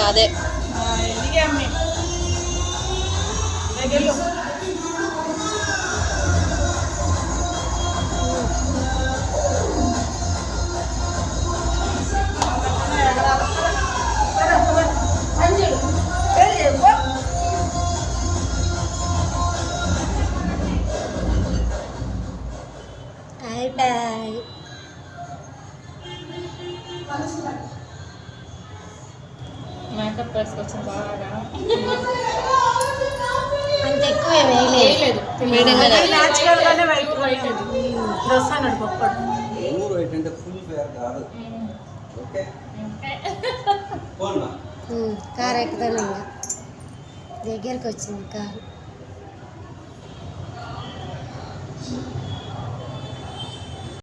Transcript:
అదే ఎదిగామ్మి దగ్గరలో అయిపోయి మేకప్ వేసుకొచ్చింది బాగా అంత ఎక్కువ వేయలేదు న్యాచురల్ గానే వైట్ వైట్ డ్రెస్ అన్నాడు గొప్పడు కారు ఎక్కుతాను ఇంకా దగ్గరికి వచ్చింది కారు